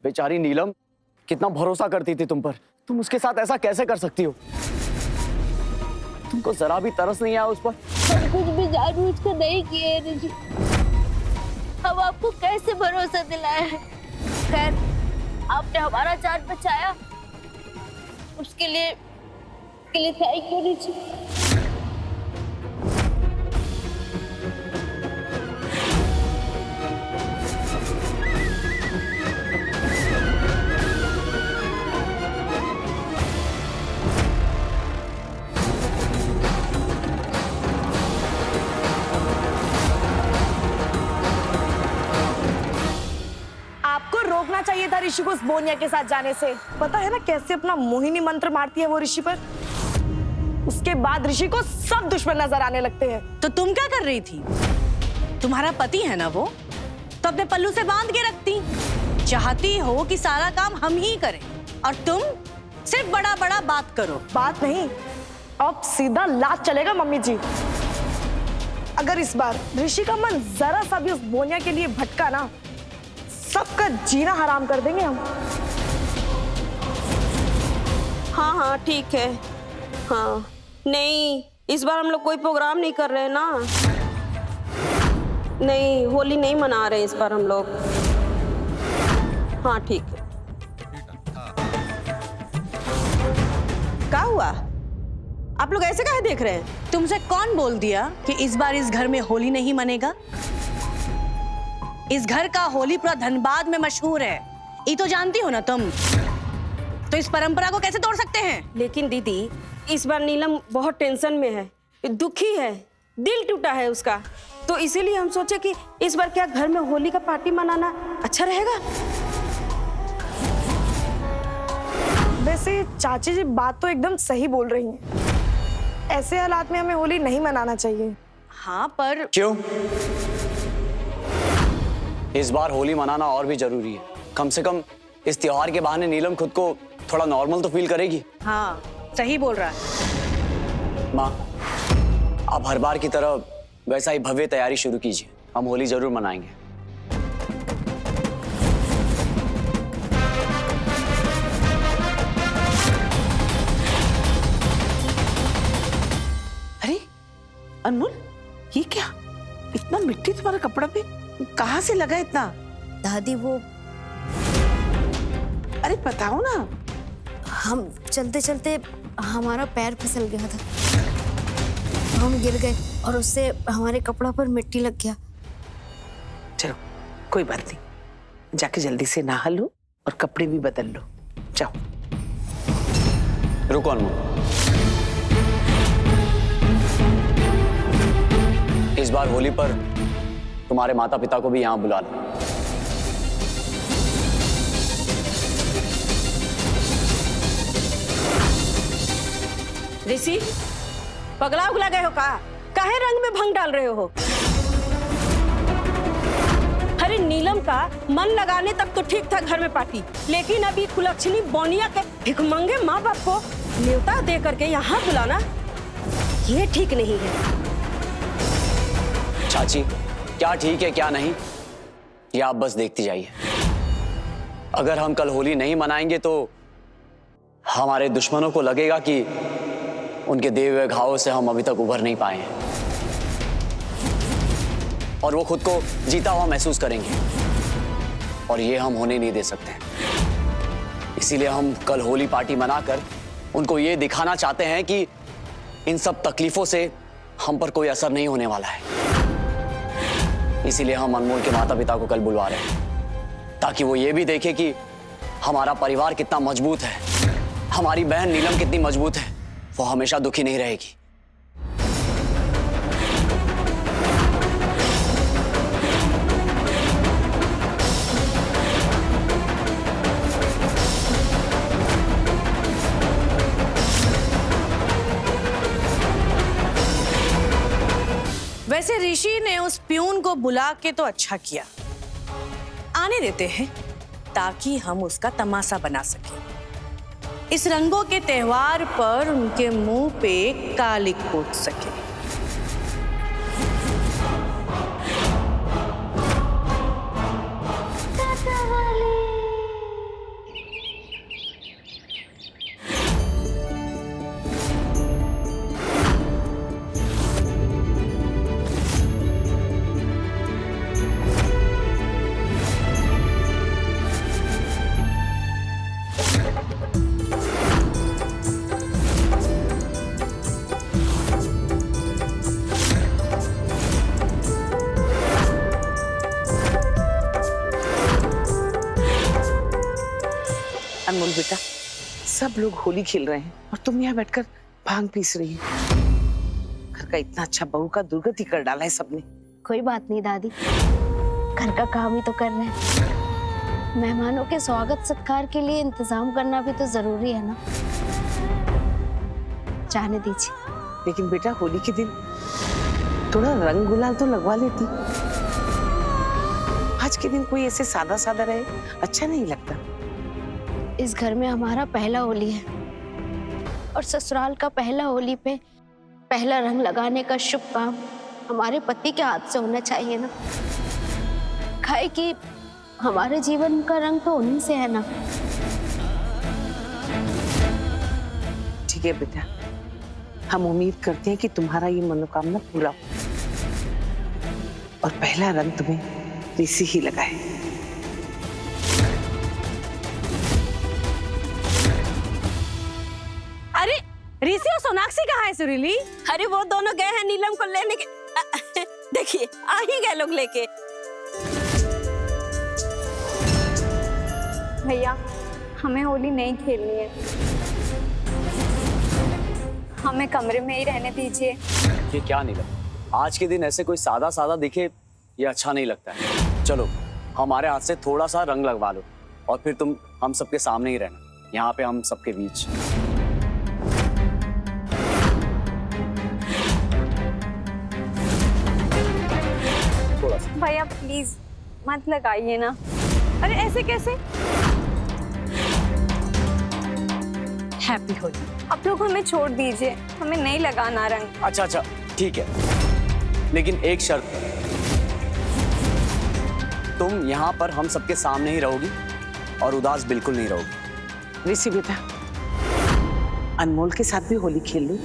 बेचारी नीलम कितना भरोसा करती थी तुम पर, तुम उसके साथ ऐसा कैसे कर सकती हो? तुमको जरा भी तरस नहीं आया उस पर? हम कुछ भी जानबूझकर नहीं किए ऋषि, हम आपको कैसे भरोसा दिलाया है। खैर, आपने हमारा जान बचाया, उसके लिए थैंक यू ऋषि। आपको रोकना चाहिए था ऋषि को उस बोनिया के साथ जाने से। पता है ना कैसे अपना मोहिनी मंत्र मारती है वो ऋषि पर। उसके बाद ऋषि को सब दुश्मन नजर आने लगते हैं। तो तुम क्या कर रही थी? तुम्हारा पति है ना वो, तो अपने पल्लू से बांध के रखती। चाहती हो कि सारा काम हम ही करें और तुम सिर्फ बड़ा बड़ा बात करो। बात नहीं, अब सीधा लात चलेगा मम्मी जी। अगर इस बार ऋषि का मन जरा सा भी उस बोनिया के लिए भटका ना, सबका जीना हराम कर देंगे हम। हाँ हाँ ठीक है। हाँ नहीं, इस बार हम लोग कोई प्रोग्राम नहीं कर रहे हैं ना। नहीं, होली नहीं मना रहे इस बार हम लोग। हाँ ठीक है। क्या हुआ? आप लोग ऐसे काहे देख रहे हैं? तुमसे कौन बोल दिया कि इस बार इस घर में होली नहीं मनेगा? इस घर का होली पूरा धनबाद में मशहूर है, ये तो जानती हो ना तुम। तो इस परंपरा को कैसे तोड़ सकते हैं? लेकिन दीदी, इस बार नीलम बहुत टेंशन में है, दुखी है, दिल टूटा है उसका। तो इसीलिए हम सोचे कि इस बार क्या घर में होली का पार्टी मनाना अच्छा रहेगा। वैसे चाची जी बात तो एकदम सही बोल रही हैं। ऐसे हालात में हमें होली नहीं मनाना चाहिए। हाँ पर क्यों? इस बार होली मनाना और भी जरूरी है। कम से कम इस त्योहार के बहाने नीलम खुद को थोड़ा नॉर्मल तो फील करेगी। हाँ सही बोल रहा है। माँ, आप हर बार की तरह वैसा ही भव्य तैयारी शुरू कीजिए, हम होली जरूर मनाएंगे। अरे अनमोल, ये क्या? इतना मिट्टी तुम्हारे कपड़ा पे कहाँ से लगा इतना? दादी वो अरे बताओ ना। हम चलते चलते हमारा पैर फिसल गया था, हम गिर गए और उससे हमारे कपड़ा पर मिट्टी लग गया। चलो कोई बात नहीं, जाके जल्दी से नहा लो और कपड़े भी बदल लो। जाओ। रुको अनमोल, इस बार होली पर तुम्हारे माता पिता को भी यहाँ बुला लो। ऋषि, पगला उगला गए हो का? काहे रंग में भंग डाल रहे हो? अरे नीलम का मन लगाने तक तो ठीक था घर में पार्टी, लेकिन अभी कुलक्षणी बोनिया के भिखमंगे माँ बाप को न्योता दे करके यहाँ बुलाना, ये ठीक नहीं है। चाची, क्या ठीक है क्या नहीं, ये आप बस देखती जाइए। अगर हम कल होली नहीं मनाएंगे तो हमारे दुश्मनों को लगेगा कि उनके दिए हुए घावों से हम अभी तक उभर नहीं पाए हैं और वो खुद को जीता हुआ महसूस करेंगे, और ये हम होने नहीं दे सकते। इसीलिए हम कल होली पार्टी मनाकर उनको ये दिखाना चाहते हैं कि इन सब तकलीफों से हम पर कोई असर नहीं होने वाला है। इसीलिए हम अनमोल के माता पिता को कल बुलवा रहे हैं, ताकि वो ये भी देखे कि हमारा परिवार कितना मजबूत है, हमारी बहन नीलम कितनी मजबूत है, वो हमेशा दुखी नहीं रहेगी। वैसे ऋषि ने उस प्यून को बुला के तो अच्छा किया, आने देते हैं ताकि हम उसका तमाशा बना सकें। इस रंगों के त्योहार पर उनके मुंह पे कालिक पोत सके। अनमोल बेटा, सब लोग होली खेल रहे हैं और तुम यहाँ बैठकर भांग पीस रही हो। घर का इतना अच्छा बहू का दुर्गति कर डाला है सबने। कोई बात नहीं दादी, घर का काम ही तो कर रहे हैं। मेहमानों के स्वागत सत्कार के लिए इंतजाम करना भी तो जरूरी है ना। जाने दीजिए। लेकिन बेटा, होली के दिन थोड़ा रंग गुलाल तो लगवा लेती। आज के दिन कोई ऐसे सादा सादा रहे, अच्छा नहीं लगता। इस घर में हमारा पहला होली है और ससुराल का पहला होली पे पहला रंग लगाने का शुभ काम हमारे पति के हाथ से होना चाहिए ना। खाए कि हमारे जीवन का रंग तो उन्हीं से है ना। ठीक है बेटा, हम उम्मीद करते हैं कि तुम्हारा ये मनोकामना पूरा हो और पहला रंग तुम्हें ऋषि ही लगाए। अरे ऋषि और सोनाक्षी कहाँ है सुरीली? अरे वो दोनों गए हैं नीलम को लेने के। देखिए आ ही गए लोग लेके। भैया, हमें होली नहीं खेलनी है, हमें कमरे में ही रहने दीजिए। ये क्या नीलम, आज के दिन ऐसे कोई सादा सादा दिखे ये अच्छा नहीं लगता है। चलो हमारे हाथ से थोड़ा सा रंग लगवा लो और फिर तुम हम सबके सामने ही रहना, यहाँ पे हम सबके बीच। थोड़ा सा। भैया प्लीज मत लगाइए ना। अरे ऐसे कैसे? हैप्पी होली। आप लोग हमें छोड़ दीजिए, हमें नहीं लगाना रंग। अच्छा अच्छा ठीक है, लेकिन एक शर्त पर। तुम यहाँ पर हम सबके सामने ही रहोगी और उदास बिल्कुल नहीं रहोगी। ऋषि बेटा, अनमोल के साथ भी होली खेल लो।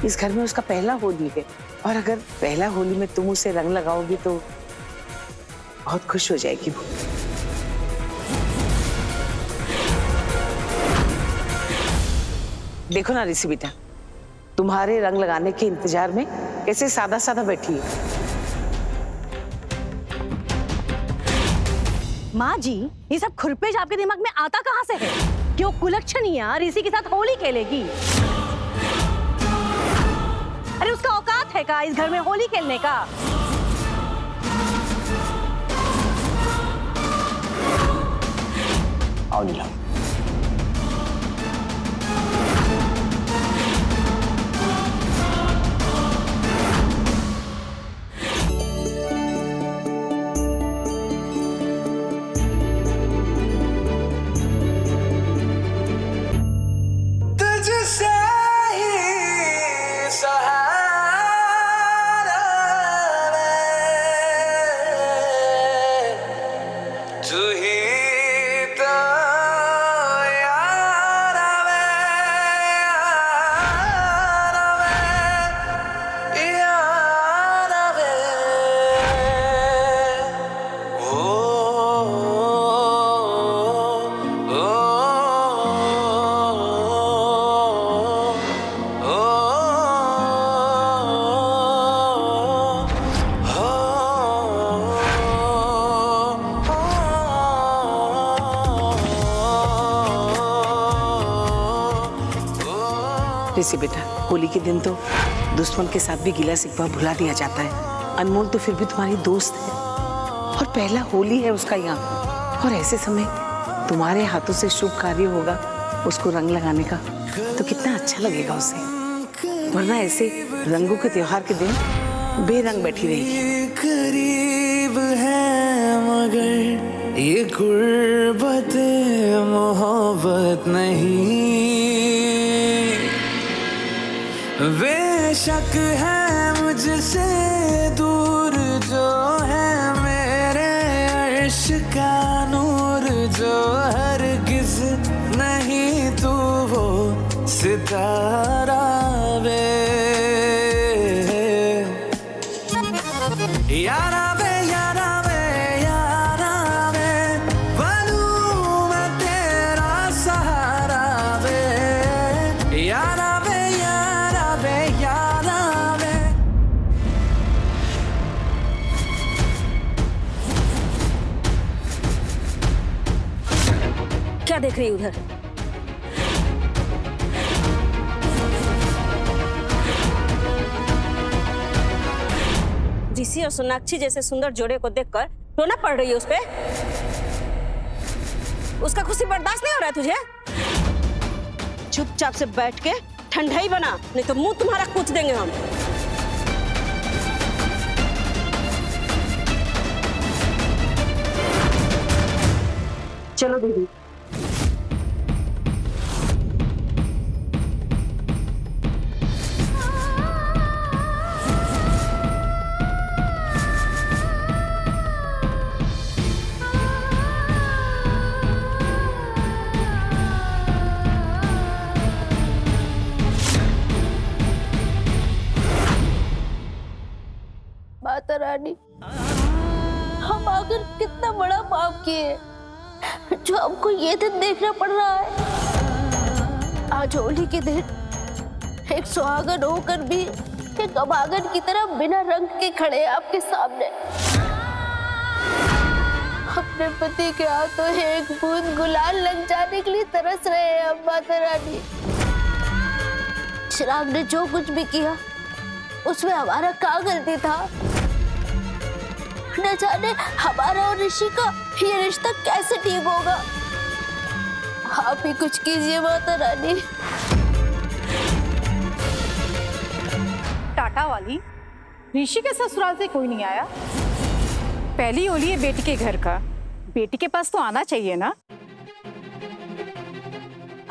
इस घर में उसका पहला होली है और अगर पहला होली में तुम उसे रंग लगाओगी तो बहुत खुश हो जाएगी वो। देखो ना ऋषि बेटा, तुम्हारे रंग लगाने के इंतजार में कैसे सादा सादा बैठी है। माँ जी, ये सब खुरपेश आपके दिमाग में आता कहाँ से है कि वो कुलक्षणिया ऋषि के साथ होली खेलेगी? अरे उसका औकात है का इस घर में होली खेलने का? आओ नीलम। ऋषि बेटा, होली के दिन तो दुश्मन के साथ भी गिला शिकवा भुला दिया जाता है। अनमोल तो फिर भी तुम्हारी दोस्त है और पहला होली है उसका यहाँ, और ऐसे समय तुम्हारे हाथों से शुभ कार्य होगा उसको रंग लगाने का तो कितना अच्छा लगेगा उसे। वरना ऐसे रंगों के त्योहार के दिन बेरंग बैठी रहेगी। करीब है मगर ये गुर्बत मोहब्बत नहीं, बेशक है मुझसे दूर जो है मेरे अर्श का नूर, जो हरगिज़ नहीं तू वो सितारा वे यारा वे यारा वे यारा वे, बनूं मैं तेरा सहारा वे यारा वे यारा वे यारा वे। देख रही है उधर? ऋषि और सोनाक्षी जैसे सुंदर जोड़े को देखकर रोना पड़ रही है उस पे? उसका खुशी बर्दाश्त नहीं हो रहा है तुझे? चुपचाप से बैठ के ठंडाई बना, नहीं तो मुंह तुम्हारा कूच देंगे हम। चलो दीदी। माता रानी, हम आखिर कितना बड़ा पाप किए जो हमको ये दिन देखना पड़ रहा है। आज होली के दिन एक सुहागन होकर भी एक अभागन की तरह बिना रंग के खड़े हैं आपके सामने। अपने पति के हाथों एक बूंद गुलाल लग जाने के लिए तरस रहे हैं हम माता रानी। चिराग ने जो कुछ भी किया उसमें हमारा क्या गलती था? न जाने हमारा और ऋषि का ये रिश्ता कैसे ठीक होगा। आप ही कुछ कीजिए माता रानी। टाटा वाली, ऋषि के ससुराल से कोई नहीं आया? पहली होली है बेटी के घर का, बेटी के पास तो आना चाहिए ना।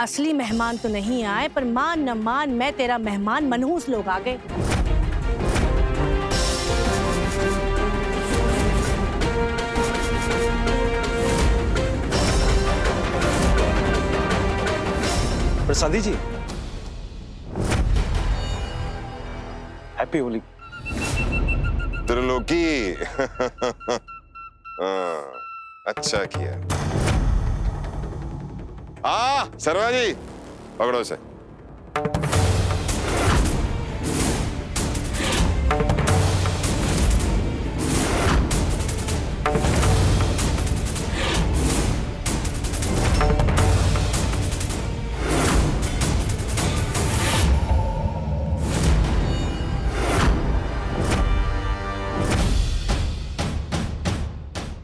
असली मेहमान तो नहीं आए, पर मान न मान मैं तेरा मेहमान मनहूस लोग आ गए। प्रसादी जी, हैप्पी होली। त्रिलोकी अच्छा किया। शर्मा जी पकड़ो से।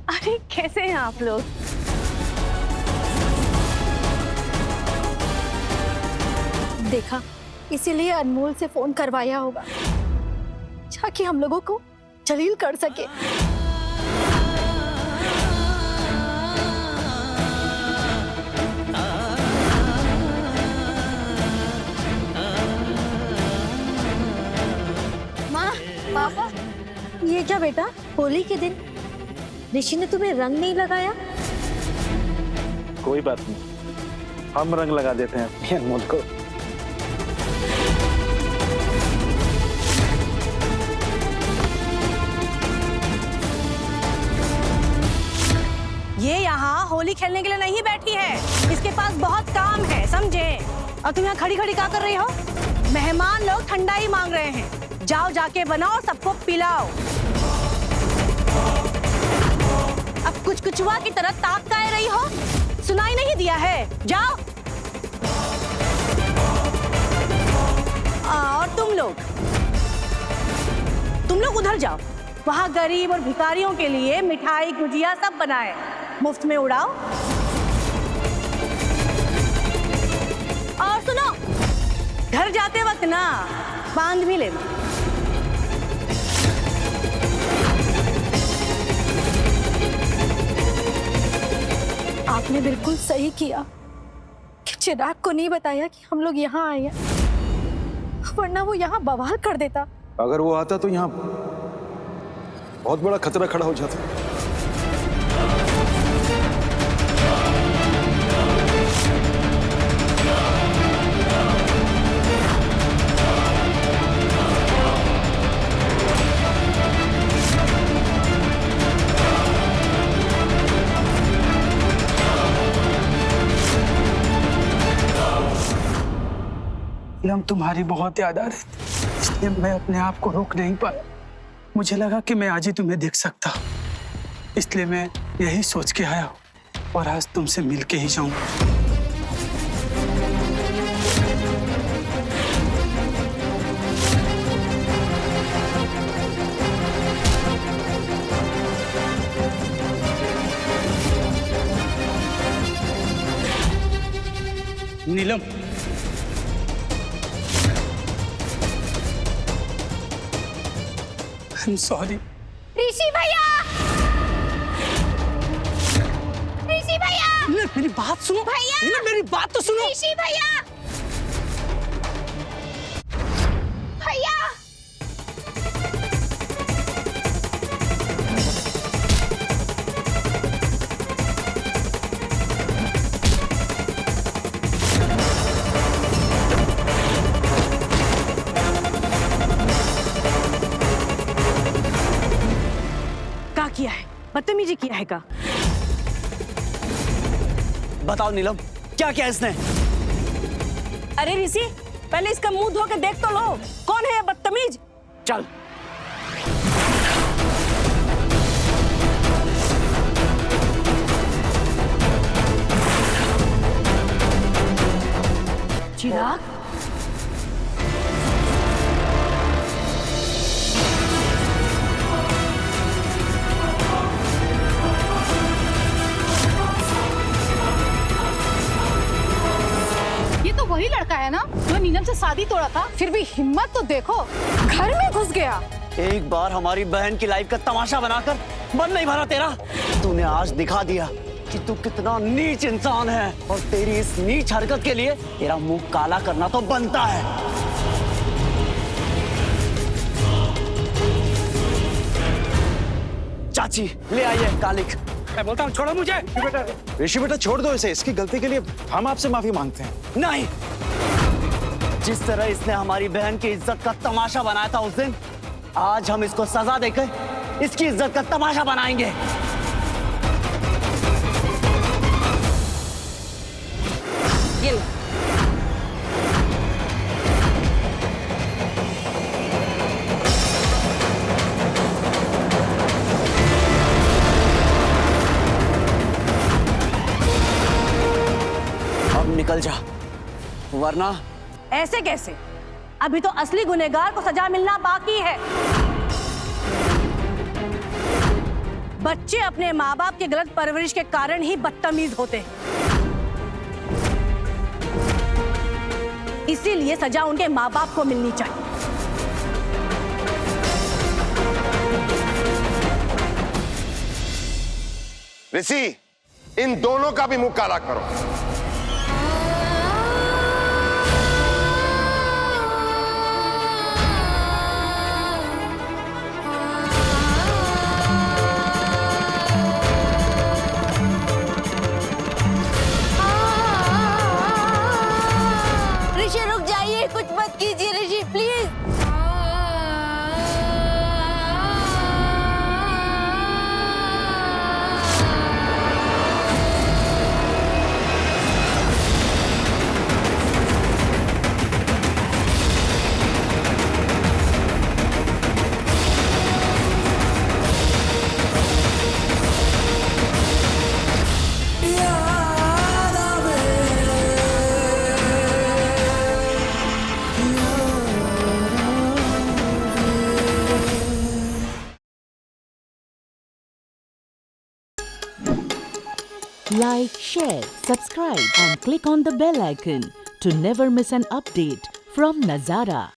अरे कैसे हैं आप लोग? देखा, इसीलिए अनमोल से फोन करवाया होगा ताकि हम लोगों को जलील कर सके। माँ, पापा, ये क्या बेटा? होली के दिन ऋषि ने तुम्हें रंग नहीं लगाया? कोई बात नहीं, हम रंग लगा देते हैं अपने अनमोल को। ये यहाँ होली खेलने के लिए नहीं बैठी है, इसके पास बहुत काम है, समझे? और तुम यहाँ खड़ी खड़ी क्या कर रही हो? मेहमान लोग ठंडाई मांग रहे हैं, जाओ जाके बनाओ, सबको पिलाओ। अब कुछ कुचवा की तरह ताक काय रही हो? सुनाई नहीं दिया है? जाओ। और तुम लोग उधर जाओ, वहां गरीब और भिखारियों के लिए मिठाई गुजिया सब बनाए, मुफ्त में उड़ाओ। और सुनो, घर जाते वक्त ना बांध भी लेना। आपने बिल्कुल सही किया कि चिराग को नहीं बताया कि हम लोग यहाँ आए हैं, वरना वो यहाँ बवाल कर देता। अगर वो आता तो यहाँ बहुत बड़ा खतरा खड़ा हो जाता। हम तुम्हारी बहुत याद आ रही थी, इसलिए मैं अपने आप को रोक नहीं पाया। मुझे लगा कि मैं आज ही तुम्हें देख सकता, इसलिए मैं यही सोच के आया हूँ। और आज तुमसे मिलके ही जाऊंगा। नीलम, आई एम सॉरी। ऋषि भैया, ऋषि भैया, मेरी बात सुनो भैया, मेरी बात तो सुनो। ऋषि भैया, भैया। क्या किया है? बदतमीजी किया है का? बताओ नीलम, क्या किया इसने? अरे ऋषि, पहले इसका मुंह धो के देख तो लो, कौन है ये बदतमीज? चल। चिराग, ये तो वही लड़का है ना जो नीलम से शादी तोड़ा था। फिर भी हिम्मत तो देखो, घर में घुस गया। एक बार हमारी बहन की लाइफ का तमाशा बनाकर मन नहीं भरा तेरा। तूने आज दिखा दिया कि तू कितना नीच इंसान है और तेरी इस नीच हरकत के लिए तेरा मुंह काला करना तो बनता है। चाची ले आइए कालिक। मैं बोलता हूँ छोड़ो मुझे। ऋषि बेटा छोड़ दो इसे, इसकी गलती के लिए हम आपसे माफी मांगते हैं। नहीं, जिस तरह इसने हमारी बहन की इज्जत का तमाशा बनाया था उस दिन, आज हम इसको सजा देकर इसकी इज्जत का तमाशा बनाएंगे। ये लो। अब निकल जा, वरना। ऐसे कैसे? अभी तो असली गुनहगार को सजा मिलना बाकी है। बच्चे अपने माँ बाप के गलत परवरिश के कारण ही बदतमीज होते हैं, इसीलिए सजा उनके माँ बाप को मिलनी चाहिए। ऋषि, इन दोनों का भी मुंह काला करो। ऋषि रुक जाइए, कुछ मत कीजिए ऋषि, please. Like, share, subscribe and click on the bell icon to never miss an update from Nazara.